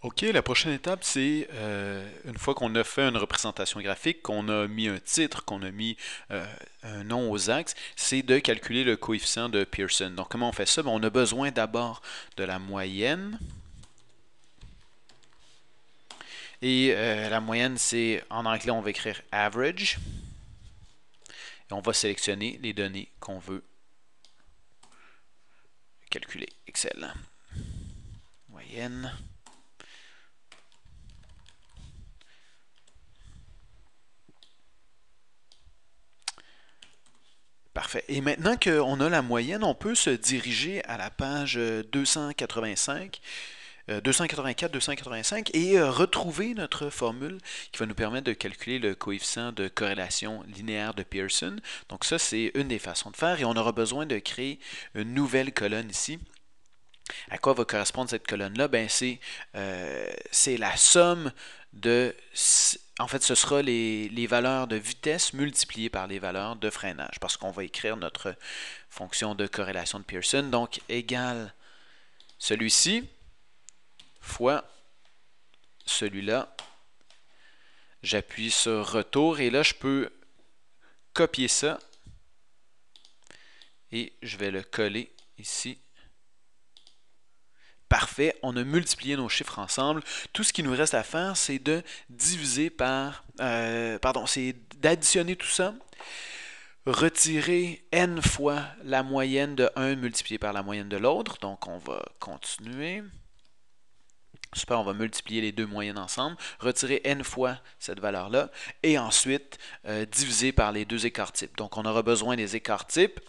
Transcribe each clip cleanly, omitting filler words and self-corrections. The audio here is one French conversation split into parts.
OK, la prochaine étape, c'est une fois qu'on a fait une représentation graphique, qu'on a mis un titre, qu'on a mis euh, un nom aux axes, c'est de calculer le coefficient de Pearson. Donc, comment on fait ça? Ben, on a besoin d'abord de la moyenne. Et la moyenne, c'est, en anglais, on va écrire average. Et on va sélectionner les données qu'on veut calculer. Excel. Moyenne. Parfait. Et maintenant qu'on a la moyenne, on peut se diriger à la page 285, 284, 285 et retrouver notre formule qui va nous permettre de calculer le coefficient de corrélation linéaire de Pearson. Donc ça, c'est une des façons de faire et on aura besoin de créer une nouvelle colonne ici. À quoi va correspondre cette colonne-là? Ben, c'est la somme de... En fait, ce sera les valeurs de vitesse multipliées par les valeurs de freinage, parce qu'on va écrire notre fonction de corrélation de Pearson. Donc, égale celui-ci fois celui-là. J'appuie sur retour et là, je peux copier ça et je vais le coller ici. Parfait, on a multiplié nos chiffres ensemble. Tout ce qui nous reste à faire, c'est de diviser par... c'est d'additionner tout ça, retirer n fois la moyenne de un multiplié par la moyenne de l'autre. Donc, on va continuer. Super, on va multiplier les deux moyennes ensemble, retirer n fois cette valeur-là, et ensuite diviser par les deux écarts types. Donc, on aura besoin des écarts types.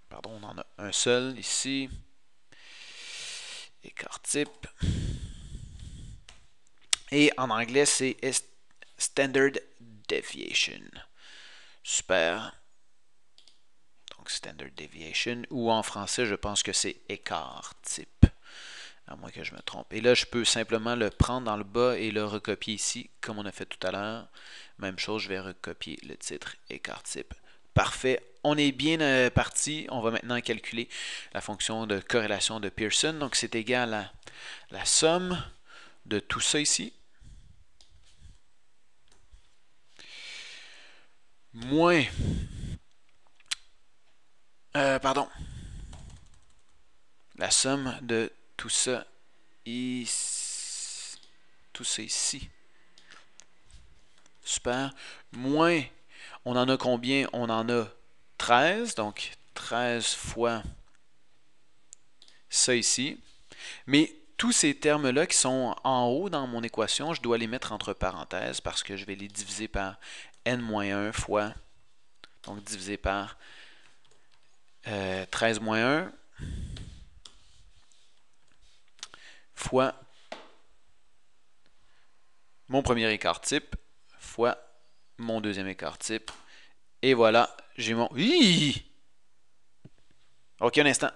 Pardon, on en a un seul ici. Écart type. Et en anglais, c'est Standard Deviation. Super. Donc, Standard Deviation. Ou en français, je pense que c'est écart type. À moins que je me trompe. Et là, je peux simplement le prendre dans le bas et le recopier ici, comme on a fait tout à l'heure. Même chose, je vais recopier le titre écart type. Parfait. On est bien parti. On va maintenant calculer la fonction de corrélation de Pearson. Donc, c'est égal à la somme de tout ça ici, moins, pardon, la somme de tout ça ici, tout ça ici. Super. Moins, on en a combien? On en a 13, donc 13 fois ça ici. Mais tous ces termes-là qui sont en haut dans mon équation, je dois les mettre entre parenthèses parce que je vais les diviser par n-1 fois, donc divisé par 13-1 fois mon premier écart type fois mon deuxième écart type. Et voilà, j'ai mon... Hi! Ok, un instant.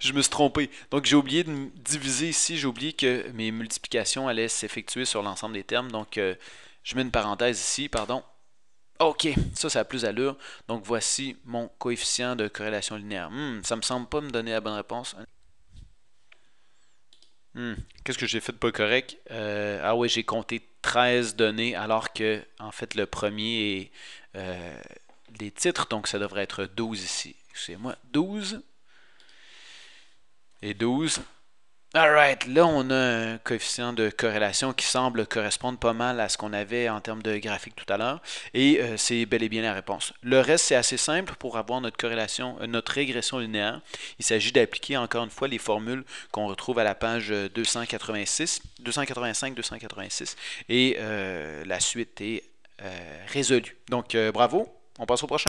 Je me suis trompé. Donc, j'ai oublié de diviser ici. J'ai oublié que mes multiplications allaient s'effectuer sur l'ensemble des termes. Donc, je mets une parenthèse ici, pardon. Ok, ça a plus d'allure. Donc, voici mon coefficient de corrélation linéaire. Ça me semble pas me donner la bonne réponse. Qu'est-ce que j'ai fait de pas correct? Ah oui, j'ai compté 13 données alors que, en fait, le premier est les titres. Donc, ça devrait être 12 ici. Excusez-moi, 12 et 12. Alright, là on a un coefficient de corrélation qui semble correspondre pas mal à ce qu'on avait en termes de graphique tout à l'heure. Et c'est bel et bien la réponse. Le reste, c'est assez simple pour avoir notre corrélation, notre régression linéaire. Il s'agit d'appliquer encore une fois les formules qu'on retrouve à la page 286, 285, 286. Et la suite est résolue. Donc bravo, on passe au prochain.